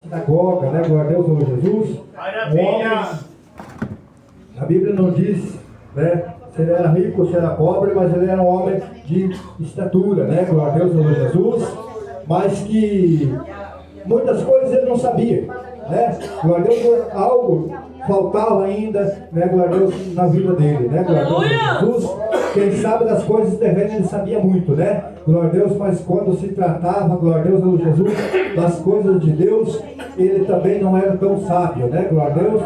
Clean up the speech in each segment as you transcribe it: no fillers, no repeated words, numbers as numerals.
sinagoga, né? Glória a Deus, Senhor Jesus. Um homem, a Bíblia não diz, né, se ele era rico ou se era pobre, mas ele era um homem de estatura, né? Glória a Deus, Senhor Jesus. Mas que muitas coisas ele não sabia, né? Glória a Deus, algo faltava ainda, né? Glória a Deus, na vida dele, né? Glória a Deus, Jesus. Quem sabe das coisas terrenas ele sabia muito, né? Glória a Deus, mas quando se tratava, glória a Deus, Senhor Jesus, das coisas de Deus, ele também não era tão sábio, né? Glória a Deus,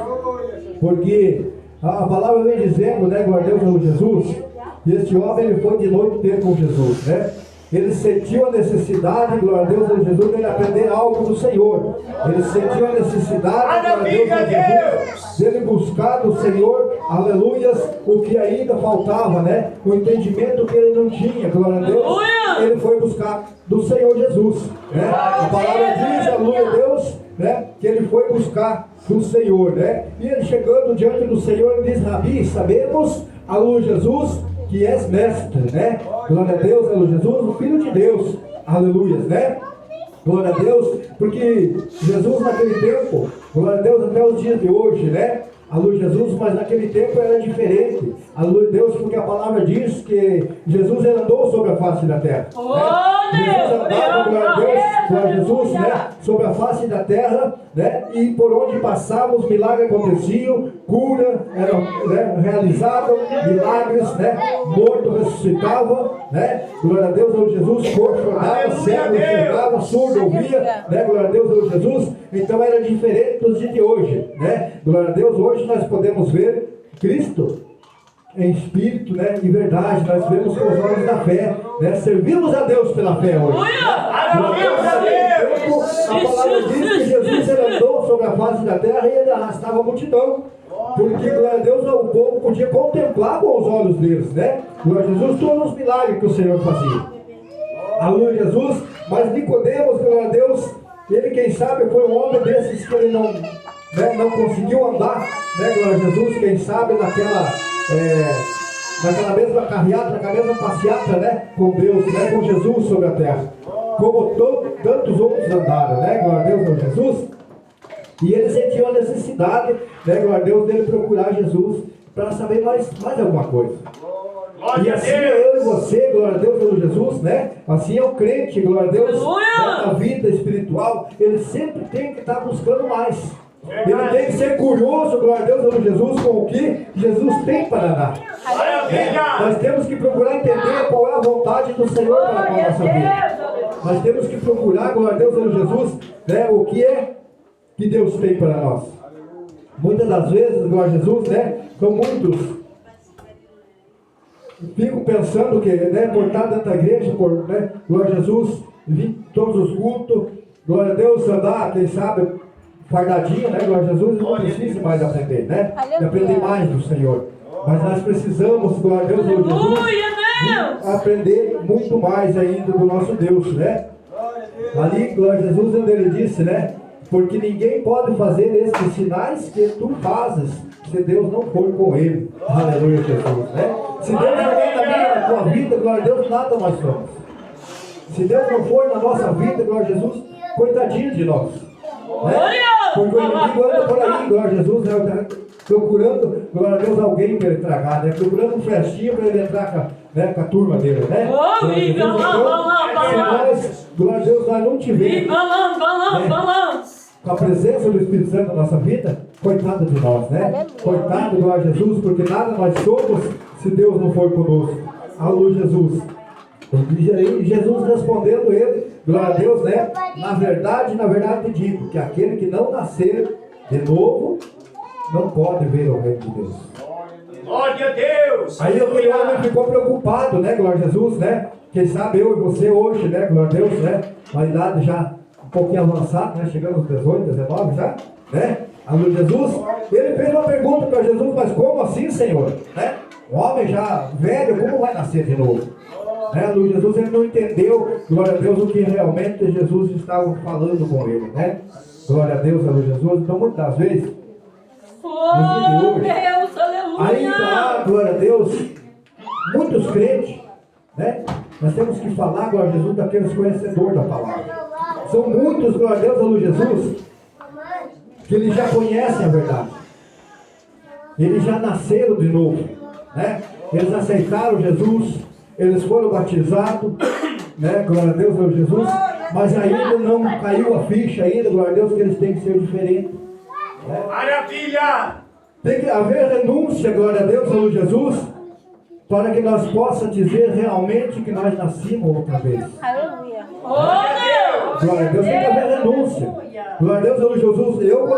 porque a palavra vem dizendo, né? Glória a Deus, Senhor Jesus, que este homem ele foi de noite ter com Jesus, né? Ele sentiu a necessidade, glória a Deus, Senhor Jesus, de ele aprender algo do Senhor. Ele sentiu a necessidade, glória a Deus, Senhor Jesus, de ele buscar do Senhor, aleluias, o que ainda faltava, né? O entendimento que ele não tinha, glória a Deus. Ele foi buscar do Senhor Jesus, né? A palavra diz, aleluia a Deus, né? Que ele foi buscar do Senhor, né? E ele chegando diante do Senhor, ele diz: Rabi, sabemos, aleluia Jesus, que és mestre, né? Glória a Deus, aleluia Jesus, o Filho de Deus, aleluia, né? Glória a Deus, porque Jesus naquele tempo, glória a Deus, até os dias de hoje, né? Aleluia Jesus, mas naquele tempo era diferente. Aleluia Deus, porque a palavra diz que Jesus andou sobre a face da terra. Jesus andava, glória a Deus, glória a Jesus, né? Sobre a face da terra, né? E por onde passava os milagres aconteciam, cura eram, né, realizavam, milagres, né? Morto ressuscitava, né? Glória a Deus, Senhor Jesus, coxo andava, cego enxergava, surdo ouvia, né? Glória a Deus, Senhor Jesus. Então era diferente dos dias de hoje, né? Glória a Deus, hoje nós podemos ver Cristo em espírito, né, e verdade, nós vemos com os olhos da fé, né, servimos a Deus pela fé hoje. A palavra diz que Jesus ele andou sobre a face da terra e ele arrastava a multidão, porque, glória a Deus, o povo podia contemplar com os olhos deles, né, glória a Jesus, todos os milagres que o Senhor fazia. Aleluia Jesus, mas Nicodemos, glória a Deus, ele quem sabe foi um homem desses que ele não, né, não conseguiu andar, né, glória a Jesus, quem sabe naquela mesma carreata, naquela mesma passeata, né, com Deus, né, com Jesus sobre a terra, como tantos outros andaram, né, glória a Deus, Jesus, e ele sentiu a necessidade, né, glória a Deus, dele procurar Jesus para saber mais alguma coisa. E assim é eu e você, glória a Deus, Senhor Jesus, né? Assim é o crente, glória a Deus, né, na vida espiritual, ele sempre tem que estar buscando mais. Ele tem que ser curioso, glória a Deus, Senhor Jesus, com o que Jesus tem para dar. Nós temos que procurar entender qual é a vontade do Senhor para a nossa vida. Nós temos que procurar, glória a Deus, Senhor Jesus, né, o que é que Deus tem para nós. Muitas das vezes, glória a Jesus, né, são muitos fico pensando que, né, por estar dentro da igreja, por, né, glória a Jesus, vir todos os cultos, glória a Deus, andar, quem sabe, fardadinho, né, glória a Jesus, não precisa mais aprender, né, de aprender mais do Senhor. Mas nós precisamos, glória a Deus, Jesus, aprender muito mais ainda do nosso Deus, né. Ali, glória a Jesus, onde ele disse, né, porque ninguém pode fazer esses sinais que tu fazes, se Deus não for com ele. Aleluia, Jesus, né? Se Deus não for na tua vida, glória a Deus, nada nós somos. Se Deus não for na nossa vida, glória a Jesus, coitadinho de nós, né? Porque o inimigo anda por aí, glória a Jesus, né, procurando, glória a Deus, alguém para ele tragar, né? Procurando um festinho para ele entrar com a turma dele, né? Se nós, glória a Deus, nós não tivermos, né, com a presença do Espírito Santo na nossa vida, coitado de nós, né? Coitado, glória a Jesus, porque nada nós somos se Deus não for conosco. Aleluia, Jesus. E Jesus respondendo ele, glória a Deus, né? Na verdade te digo, que aquele que não nascer de novo, não pode ver o reino de Deus. Glória a Deus! Aí aquele homem ficou preocupado, né, glória a Jesus, né? Quem sabe eu e você hoje, né, glória a Deus, né? Uma idade já um pouquinho avançada, né? Chegando aos 18, 19 já, né? Aleluia, Jesus. Ele fez uma pergunta para Jesus, mas como assim, Senhor? Né? O homem já velho, como vai nascer de novo? Né? Aleluia, Jesus, ele não entendeu, glória a Deus, o que realmente Jesus estava falando com ele, né? Glória a Deus, aleluia, Jesus. Então, muitas das vezes, no dia de hoje, ainda há, glória a Deus, muitos crentes, né? Nós temos que falar, glória a Jesus, daqueles conhecedores da palavra. São muitos, glória a Deus, aleluia, Jesus, que eles já conhecem a verdade. Eles já nasceram de novo, né? Eles aceitaram Jesus, eles foram batizados, né? Glória a Deus, Senhor Jesus. Mas ainda não caiu a ficha ainda, glória a Deus, que eles têm que ser diferentes. Né? Maravilha! Tem que haver renúncia, glória a Deus, Senhor Jesus, para que nós possamos dizer realmente que nós nascemos outra vez. Aleluia. Glória a Deus, tem que haver renúncia. Glória a Deus, Senhor Jesus. Eu,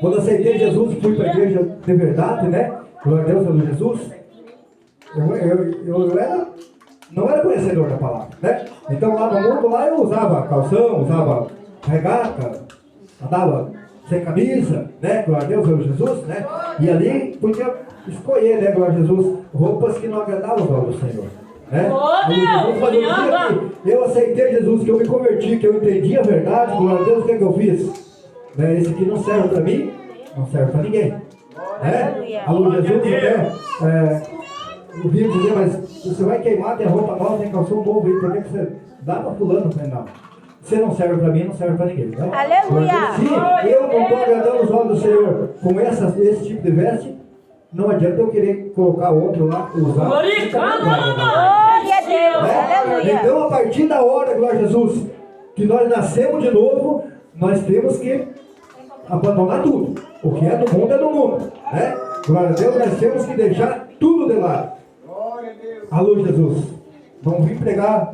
quando aceitei Jesus, fui para a igreja de verdade, né? Glória a Deus, Senhor Jesus. Eu não era conhecedor da palavra, né? Então lá no mundo, lá eu usava calção, usava regata, andava sem camisa, né? Glória a Deus, Senhor Jesus, né? E ali podia escolher, né? Glória a Jesus, roupas que não agradavam os olhos do Senhor. Né? Jesus, mas o dia que eu aceitei Jesus, que eu me converti, que eu entendi a verdade, glória a Deus, o que é que eu fiz? Né? Esse aqui não serve para mim, não serve para ninguém. Né? Alô, Jesus, né? Eu vim dizer, mas você vai queimar, tem roupa nova, tem calção novo, aí, por que você dá para fulano? Eu falei, não. Você não serve para mim, não serve para ninguém. Né? Aleluia! Se eu não estou agradando os olhos do Senhor com esse tipo de veste, não adianta eu querer colocar outro lá, usar. Glória a Deus! Aleluia! Então, a partir da hora, glória a Jesus, que nós nascemos de novo, nós temos que abandonar tudo. O que é do mundo é do mundo. Né? Glória a Deus, nós temos que deixar tudo de lado. Alô, Jesus. Vamos vir pregar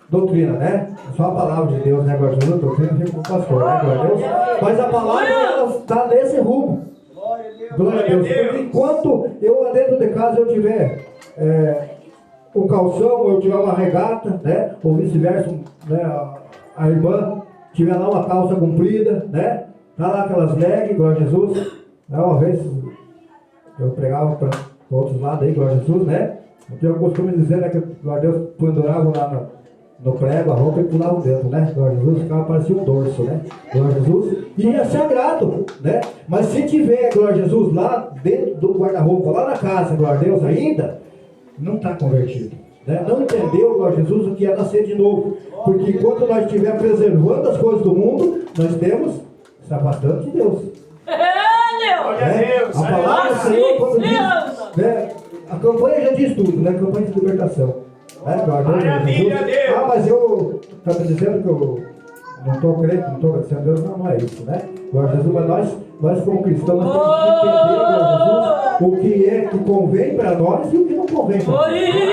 doutrina, né? Só a palavra de Deus, né? Glória a Deus, doutrina fica com o pastor, né? Glória a Deus. Mas a palavra está nesse rumo. Glória a Deus. Porque enquanto eu lá dentro de casa eu tiver um calção, eu tiver uma regata, né? Ou vice-versa, né? A irmã tiver lá uma calça comprida, né? Tá lá aquelas legs, glória a Jesus. Uma vez eu pregava para outros lados aí, glória a Jesus, né? Eu tenho o costume de dizer, né, que glória a Deus penduravam lá no prego a roupa e pulavam dentro, né? Glória a Jesus, ficava parecia um dorso, né? Glória a Jesus. E ia ser grato, né? Mas se tiver, glória a Jesus, lá dentro do guarda-roupa, lá na casa, glória a Deus ainda, não está convertido. Né? Não entendeu, glória a Jesus, o que é nascer de novo. Porque enquanto nós estivermos preservando as coisas do mundo, nós temos se afastando de Deus. A palavra do Senhor, quando diz, né? A campanha já diz tudo, né? Campanha de libertação. Maravilha, Deus! Mas eu estava dizendo que eu não estou crente, não estou agradecendo a Deus, não é isso, né? Glória a Jesus, mas nós como cristãos, nós temos que entender, glória a Jesus, o que é que convém para nós e o que não convém para nós. Nós temos que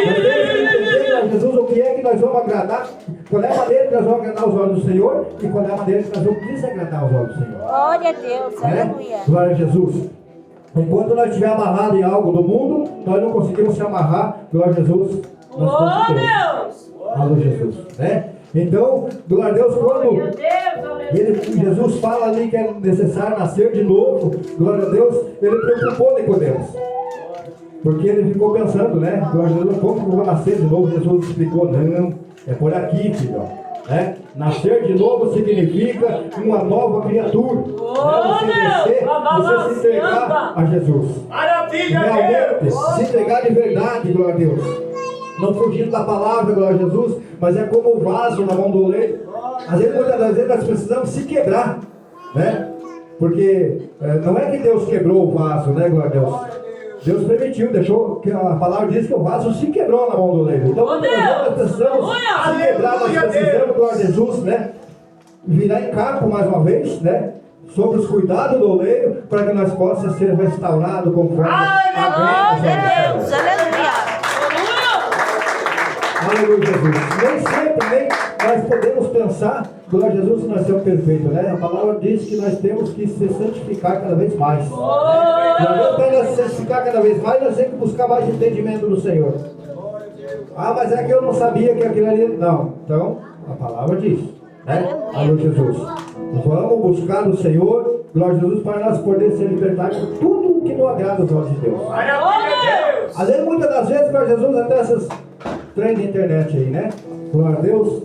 entender, glória a Jesus, o que é que nós vamos agradar, qual é a maneira que nós vamos agradar os olhos do Senhor e qual é a maneira que nós vamos desagradar os olhos do Senhor. Glória a Deus! Aleluia! Glória a Jesus. Enquanto nós estivermos amarrados em algo do mundo, nós não conseguimos se amarrar, glória a Jesus. Alô, Jesus, né? Então, glória a Deus, quando Jesus fala ali que é necessário nascer de novo, glória a Deus, ele preocupou Nicodemos. Porque ele ficou pensando, né? Glória a Deus, como que eu vou nascer de novo? Jesus explicou, não, é por aqui, filho. Né? Nascer de novo significa uma nova criatura. Você se entregar a Jesus. Realmente, se entregar de verdade, glória a Deus. Não fugindo da palavra, glória a Jesus, mas é como o vaso na mão do oleiro. Às vezes, muitas das vezes, nós precisamos se quebrar, né? Porque não é que Deus quebrou o vaso, né, glória a Deus? Deus permitiu, deixou, que a palavra diz que o vaso se quebrou na mão do oleiro. Então, nós precisamos se quebrar, nós precisamos, glória a Jesus, né? Virar em campo mais uma vez, né? Sobre os cuidados do oleiro, para que nós possamos ser restaurados conforme a Glória a Deus! Aleluia! Aleluia, Jesus. Nem sempre, nem nós podemos pensar, glória a Jesus, que nós somos perfeitos, né? A palavra diz que nós temos que se santificar cada vez mais. Para se santificar cada vez mais, nós temos que buscar mais entendimento do Senhor. Ah, mas é que eu não sabia que aquilo ali... Não, então, a palavra diz, né? Aleluia, Jesus. Vamos buscar do Senhor, glória a Jesus, para nós podermos ser libertados de tudo que não agrada aos olhos de Deus. Às vezes, muitas das vezes, glória a Jesus, até essas trem de internet aí, né? Glória a Deus.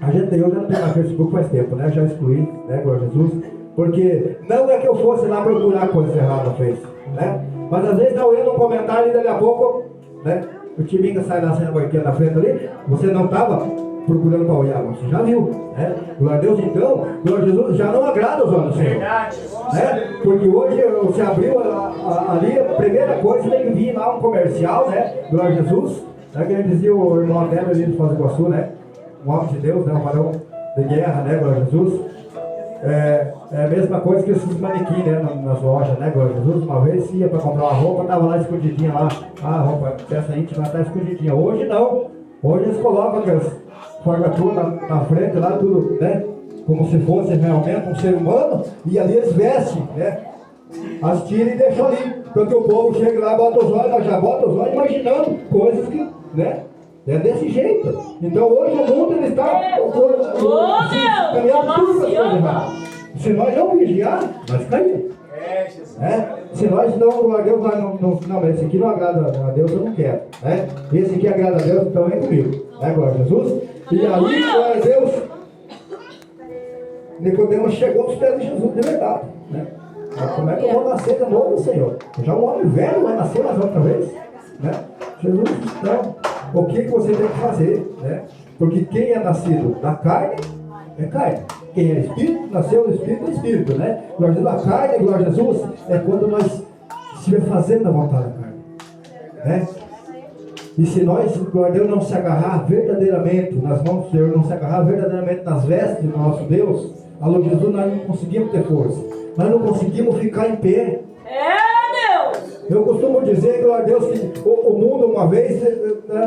Eu já não tenho mais Facebook faz tempo, né? Já excluí, né? Glória a Jesus. Porque não é que eu fosse lá procurar coisa errada no Face, né? Mas às vezes está olhando um comentário e daqui a pouco, né? O Timinga sai da cena na frente ali, você não estava procurando para olhar, você já viu, né? Glória a Deus, então, glória a Jesus, já não agrada os olhos do Senhor. Verdade. Né? Porque hoje você abriu ali, a primeira coisa tem que vir lá um comercial, né? Glória a Jesus, né? Que ele dizia o irmão Adélio ali de Foz do Iguaçu, né? Um homem de Deus, né? Um varão de guerra, né? Glória a Jesus. É a mesma coisa que esses manequins, né? Nas lojas, né? Glória a Jesus. Uma vez ia para comprar uma roupa, tava lá escondidinha lá, a roupa, peça íntima, tá escondidinha. Hoje não. Hoje eles colocam aquelas formatura na frente lá, tudo, né? Como se fosse realmente um ser humano, e ali eles vestem, né? As tiram e deixam ali, para que o povo chegue lá, bota os olhos, mas já bota os olhos imaginando coisas que, né? É desse jeito. Então hoje o mundo ele está caminhando tudo para as coisas erradas. Se nós não vigiar, nós caímos. Se nós não, glória a Deus, nós não, esse aqui não agrada a Deus, eu não quero. Né? Esse aqui agrada a Deus, então vem comigo. Glória a Jesus. E ali, glória a Deus, Nicodemos chegou aos pés de Jesus de verdade. Né? Mas como é que eu vou nascer de novo, Senhor? Já um homem velho vai nascer mais outra vez? Né? Jesus, então, o que você tem que fazer? Né? Porque quem é nascido da carne, é carne. Quem é espírito, nasceu do espírito, é espírito. Né? Glória a Deus, a carne, glória a Jesus, é quando nós estivermos fazendo a vontade da carne. Né? E se nós, glória a Deus, não se agarrar verdadeiramente nas mãos do Senhor, não se agarrar verdadeiramente nas vestes do nosso Deus, alô Jesus, nós não conseguimos ter força. Nós não conseguimos ficar em pé. Deus! Eu costumo dizer, glória a Deus, que o mundo uma vez,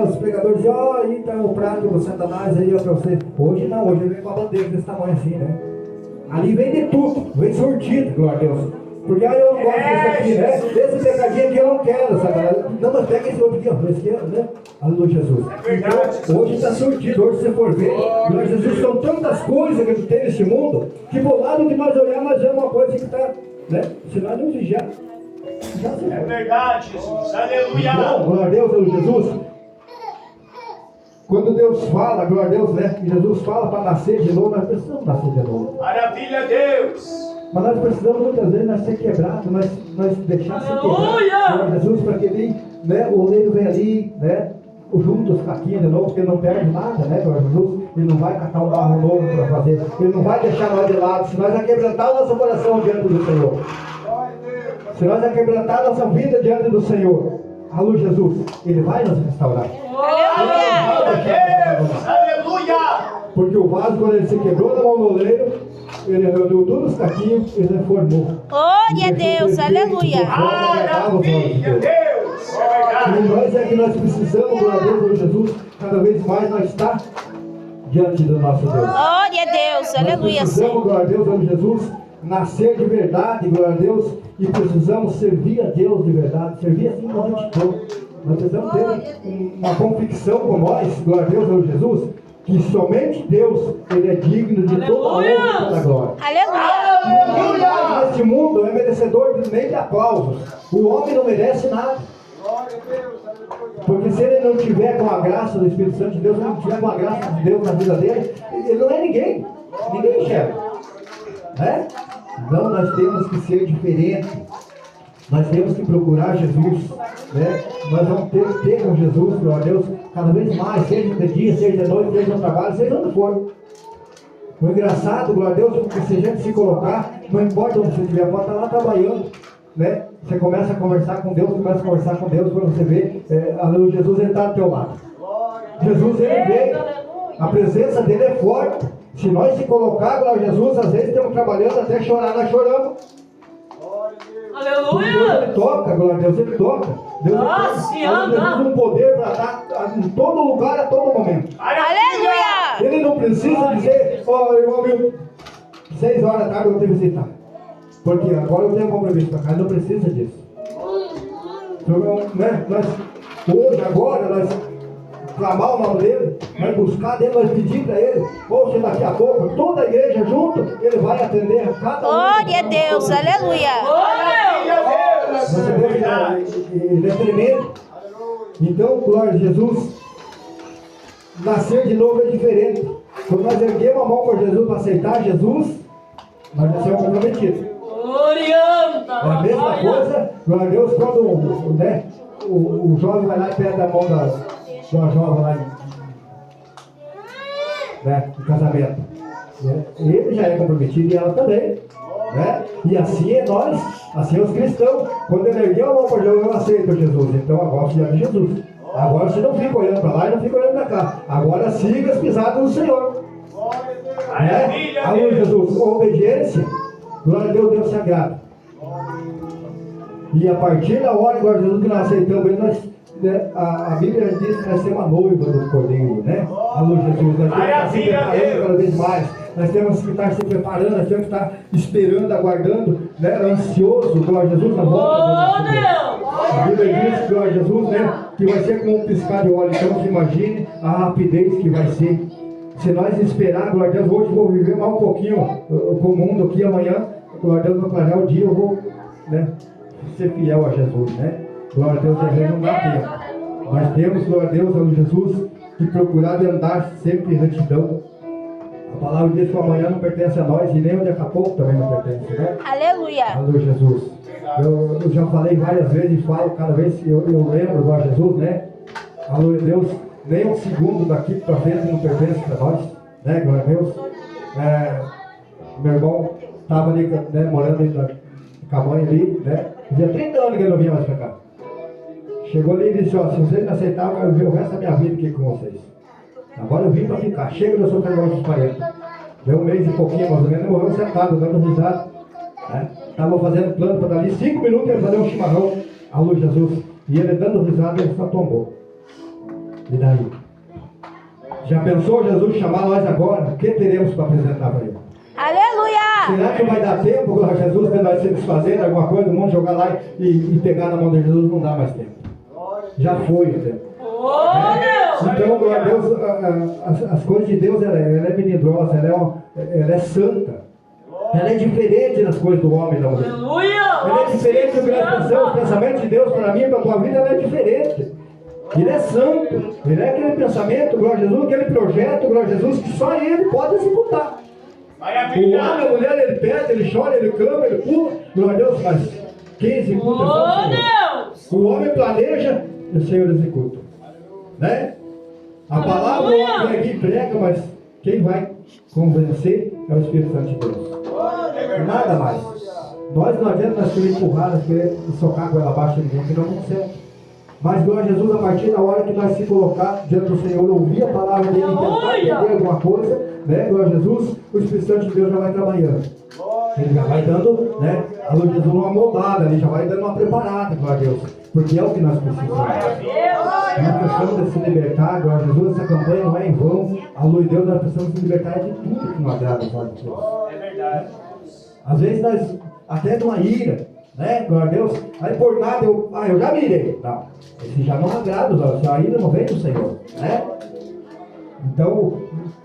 os pregadores diziam, aí está o prato do Satanás aí, ó, para você. Hoje não, hoje ele vem com a bandeja desse tamanho assim, né? Ali vem de tudo, vem sortido, glória a Deus. Porque aí eu não gosto desse aqui, né? Esse pecadinho aqui eu não quero, sabe? Não, mas pega esse outro aqui, ó, esse aqui, né? Aleluia, Jesus. Então, hoje está sortido, hoje você for ver, glória a Jesus, são tantas coisas que a gente tem nesse mundo, que por lado que nós olhamos, nós vemos uma coisa que está, né? Se nós não vigiar, já se é verdade, Jesus. Aleluia. Então, glória a Deus, aleluia, Jesus. Quando Deus fala, glória a Deus, né? Que Jesus fala para nascer de novo, nós precisamos nascer de novo. Maravilha, Deus. Mas nós precisamos muitas vezes nós ser quebrados, nós deixar ser quebrado, glória a Jesus, para que ele, né, o oleiro vem ali, né, junto os caquinhos de novo, porque ele não perde nada, né, glória a Jesus, ele não vai catar um barro novo para fazer, ele não vai deixar nós de lado, se nós aquebrantar o nosso coração diante do Senhor, se nós aquebrantar a nossa vida diante do Senhor, alô Jesus, ele vai nos restaurar. Aleluia! Porque o vaso, quando ele se quebrou na mão do oleiro, ele reuniu todos os caquinhos e reformou. Glória a Deus, aleluia. Maravilha, Deus! E nós é que nós precisamos, glória a Deus, Jesus, cada vez mais nós está diante do nosso Deus. Glória a Deus, aleluia. Nós precisamos, glória a Deus, Jesus, nascer de verdade, glória a Deus, e precisamos servir a Deus de verdade, servir assim como a gente for. Nós precisamos ter uma convicção com nós, glória a Deus, Jesus, que somente Deus, ele é digno de toda a honra e toda a glória. Aleluia. Ninguém neste mundo é merecedor nem de aplausos. O homem não merece nada. Porque se ele não tiver com a graça do Espírito Santo de Deus, não tiver com a graça de Deus na vida dele, ele não é ninguém. Ninguém enxerga. Né? Então nós temos que ser diferentes. Nós temos que procurar Jesus, né? Nós vamos ter com Jesus, glória a Deus, cada vez mais, seja de dia, seja de noite, seja no trabalho, seja onde for. O engraçado, glória a Deus, porque se a gente se colocar, não importa onde você estiver, pode estar lá trabalhando, né? Você começa a conversar com Deus, quando você vê, aleluia, Jesus, ele está do teu lado. Jesus, ele veio, a presença dele é forte. Se nós se colocar, glória a Jesus, às vezes estamos trabalhando até chorar, nós choramos. Aleluia! Deus ele toca, glória a Deus, ele toca. Deus tem um poder para estar em todo lugar, a todo momento. Aleluia! Ele não precisa dizer, ó, irmão meu, 6 horas da tarde eu vou te visitar. Porque agora eu tenho compromisso para cá, ele não precisa disso. Então, né, hoje, agora, nós clamar o nome dele, nós buscar dele, nós pedir para ele, ou se daqui a pouco, toda a igreja junto, ele vai atender a cada um. Glória a Deus, aleluia. Você vê que ele é tremendo. Então, glória a Jesus, nascer de novo é diferente. Quando nós erguemos a mão para Jesus, para aceitar Jesus, nós já somos comprometidos. É a mesma coisa, glória a Deus, quando, né, o jovem vai lá e pega a mão da jovem lá. né, em casamento. Né? Ele já é comprometido e ela também. Né? E assim é nós, assim é os cristãos. Quando ele ergueu a mão para Jesus, eu aceito Jesus. Então agora você é Jesus. Agora você não fica olhando para lá e não fica olhando para cá. Agora siga as pisadas do Senhor. Né? Alô, Jesus, obediência, glória a Deus, Deus sagrado. E a partir da hora, glória a Jesus, que nós aceitamos ele, nós, né, a Bíblia diz que nós temos a noiva do Cordeiro, né? Alô, Jesus, nós temos que estar se preparando cada vez mais. Nós temos que estar se preparando, nós temos que estar esperando, aguardando, né, ansioso, glória a Jesus, na volta do nosso Deus. A Bíblia diz, glória a Jesus, né, que vai ser como um piscar de olho. Então, se imagine a rapidez que vai ser. Se nós esperar, glória a Deus, hoje eu vou viver mais um pouquinho com o mundo aqui, amanhã, glória a Deus, no clarear o dia, eu vou, né, ser fiel a Jesus, né? Glória a Deus, às vezes não dá tempo. Nós temos, glória a Deus, a Jesus, que procurar de andar sempre em retidão. A palavra diz que o amanhã não pertence a nós e nem o daqui a pouco também não pertence, né? Aleluia. Alô, Jesus. Eu já falei várias vezes e falo cada vez que eu lembro, glória a Jesus, né? Alô, Deus, nem um segundo daqui para frente não pertence para nós, né? Glória a Deus. Meu irmão estava ali, né, morando ali com a mãe ali, né? Fazia 30 anos que ele não vinha mais para cá. Chegou ali e disse, ó, se vocês me aceitarem, eu vivo o resto da minha vida aqui com vocês. Agora eu vim para ficar. Chega, eu sou pegado dos 40. Deu um mês e pouquinho, mais ou menos, morreu sentado, dando risada. Estava fazendo plano para dali 5 minutos ele fazer um chimarrão. Alô, Jesus. E ele dando risada, ele só tombou. E daí? Já pensou Jesus chamar nós agora? O que teremos para apresentar para ele? Aleluia. Será que vai dar tempo, glória a Jesus, de nós se desfazer de alguma coisa, do mundo jogar lá e pegar na mão de Jesus? Não dá mais tempo. Já foi o tempo. Então, glória a Deus, as coisas de Deus, ela é melindrosa, ela é santa. Ela é diferente das coisas do homem e da mulher. Ela é diferente do que nós pensamos. O pensamento de Deus para mim e para a tua vida, ela é diferente. Ele é santo. Ele é aquele pensamento, glória a Jesus, aquele projeto, glória a Jesus, que só ele pode executar. O homem, a mulher, ele pede, ele chora, ele clama, ele pula, glória a Deus, mas quem executa é só o Senhor. O homem planeja e o Senhor executa. Né? A palavra o homem vem aqui e prega, mas quem vai convencer é o Espírito Santo de Deus. Nada mais. Nós não adianta nós querer empurrar, nós querer socar com ela abaixo de ninguém, que não consegue. Mas, glória a Jesus, a partir da hora que nós se colocar diante do Senhor, ouvir a palavra dele, tentar entender alguma coisa, né, glória a Jesus, o Espírito Santo de Deus já vai trabalhando. Ele já vai dando, né, a luz de Jesus uma moldada, ele já vai dando uma preparada, glória a Deus. Porque é o que nós precisamos. Nós precisamos de se libertar, glória a Jesus, essa campanha não é em vão. A luz de Deus, nós precisamos se libertar de tudo que não agrada, glória a Deus. É verdade. Às vezes nós, até de uma ira, né, glória a Deus, aí por nada eu já me irei. Não, esse já não agrada, a ira não vem do Senhor, né? Então,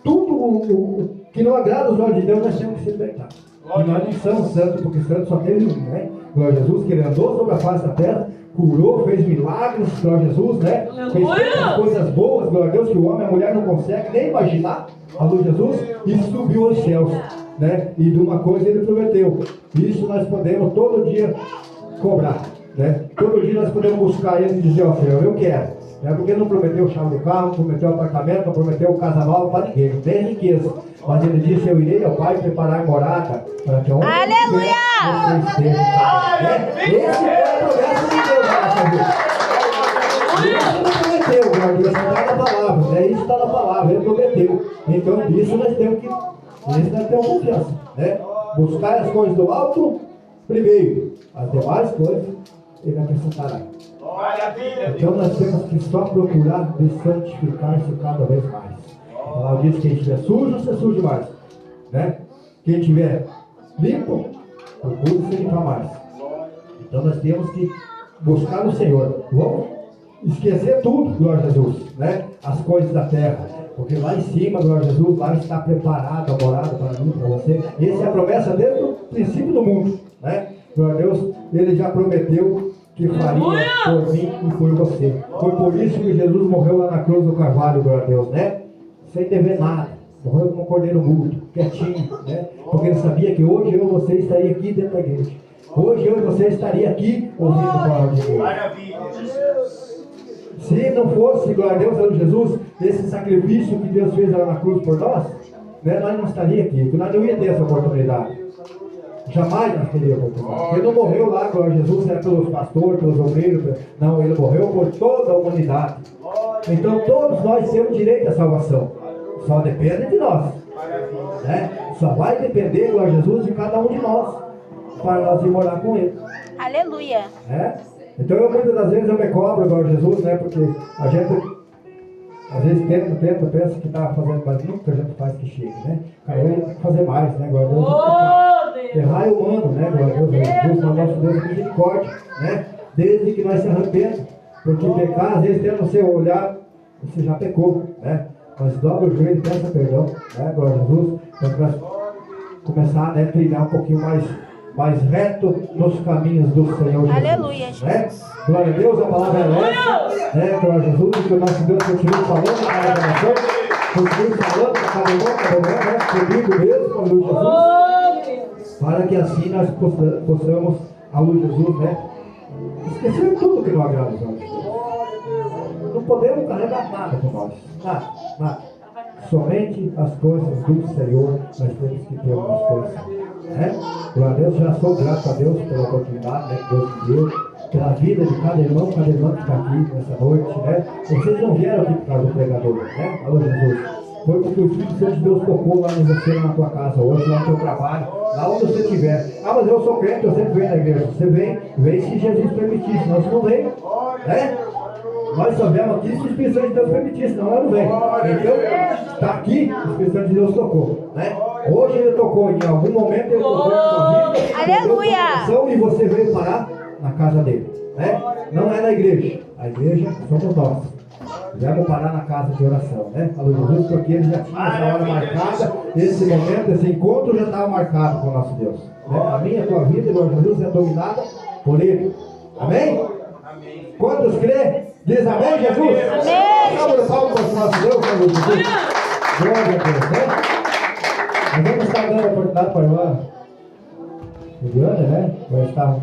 tudo o que não agrada os olhos de Deus, nós temos que se libertar. E nós não somos santos, porque santo só teve um, né? Glória a Jesus, que ele andou sobre a face da terra, curou, fez milagres, glória a Jesus, né? Fez tantas coisas boas, glória a Deus, que o homem e a mulher não conseguem nem imaginar, a luz de Jesus, e subiu aos céus, né? E de uma coisa ele prometeu, isso nós podemos todo dia cobrar, né? Todo dia nós podemos buscar ele e dizer, ó Senhor, eu quero. É porque não prometeu chave do carro, não prometeu apartamento, não prometeu casa nova para ninguém, nem riqueza. Mas ele disse, eu irei ao Pai preparar morada para que onde Aleluia! vocês estejam. Esse é a promessa de Deus, nossa vida. Isso não prometeu, glória a Deus, está na palavra, né? Isso está na palavra, ele prometeu. Então, isso nós temos confiança, né? Buscar as coisas do alto primeiro, as demais coisas ele acrescentará. Então nós temos que só procurar de santificar-se cada vez mais. A palavra diz que quem estiver sujo, se suje mais, né? Quem estiver limpo, procure se limpar mais. Então nós temos que buscar no Senhor. Vamos esquecer tudo, glória a Jesus, né? As coisas da terra. Porque lá em cima, glória a Jesus, lá está preparado a morada para mim, para você. Essa é a promessa desde o princípio do mundo, né? Glória a Deus, ele já prometeu que faria por mim e por você. Foi por isso que Jesus morreu lá na cruz do Carvalho, glória a Deus, né? Sem dever nada. Morreu como um cordeiro mudo, quietinho, né? Porque ele sabia que hoje eu e você estaria aqui dentro da igreja. Hoje eu e você estaria aqui ouvindo a palavra de Deus. Maravilha. Se Se não fosse, glória a Deus, Senhor Jesus, esse sacrifício que Deus fez lá na cruz por nós, né, nós não estaríamos aqui, porque nós não ia ter essa oportunidade. Jamais nós teríamos oportunidade. Ele não morreu lá, glória a Jesus, era pelos pastores, pelos obreiros, não, ele morreu por toda a humanidade. Então todos nós temos direito à salvação. Só depende de nós. Né? Só vai depender, glória a Jesus, de cada um de nós, para nós ir morar com ele. Aleluia. Então eu muitas das vezes eu me cobro, glória a Jesus, né? Porque a gente às vezes tenta, pensa que está fazendo, mas nunca a gente faz que chegue, né? Cada um tem que fazer mais, né? Glória a Deus. Errar é humano, né? Glória a Deus, Jesus, mas nosso Deus é misericórdia, né? Desde que nós se arrependamos. Porque pecar, às vezes, tendo o seu olhar, você já pecou, né? Mas dobra o joelho e peça perdão, né? Glória a Jesus. Então, para começar, né, a trilhar um pouquinho mais reto nos caminhos do Senhor Jesus. Aleluia, Jesus. Né? Glória a Deus, a palavra é essa, né? Glória a Jesus, que o nosso Deus continue falando na revelação, continue falando para cada irmão, né? Comigo mesmo, com a luz de Jesus, para que assim nós possamos, a luz de Jesus, né? Esquecer tudo que não agrada aos olhos de Deus. Não podemos carregar nada com nós, nada. Somente as coisas do Senhor nós temos que ter umas coisas. Né? Glória a Deus, já sou grato a Deus pela oportunidade, né, que Deus me deu, pela vida de cada irmão que está aqui nessa noite. Né? Vocês não vieram aqui por causa do pregador, né? Alô, Jesus. Foi porque o Espírito Santo de Deus tocou lá em você, lá na tua casa hoje, lá no teu trabalho, lá onde você estiver. Ah, mas eu sou crente, eu sempre venho na igreja. Você vem se Jesus permitir, senão você não vem. Né? Nós só viemos aqui se o Espírito Santo de Deus permitir, senão nós não vem. Então, está aqui, o Espírito Santo de Deus tocou. Né? Hoje ele tocou, em algum momento ele tocou na sua vida. Aleluia! E você veio parar na casa dele. Né? Não é na igreja. A igreja somos nós. Viemos parar na casa de oração, né? Alô, Jesus, porque ele já tinha essa hora marcada, esse momento, esse encontro já estava marcado com o nosso Deus. Né? A minha, a tua vida, Senhor Jesus, é dominada por ele. Amém? Quantos crê? Diz amém, Jesus? Amém! Salve o palco para o nosso Deus, Senhor Jesus. Glória a Deus, né? Nós vamos estar dando a oportunidade para a irmã Juliana, né? Vai estar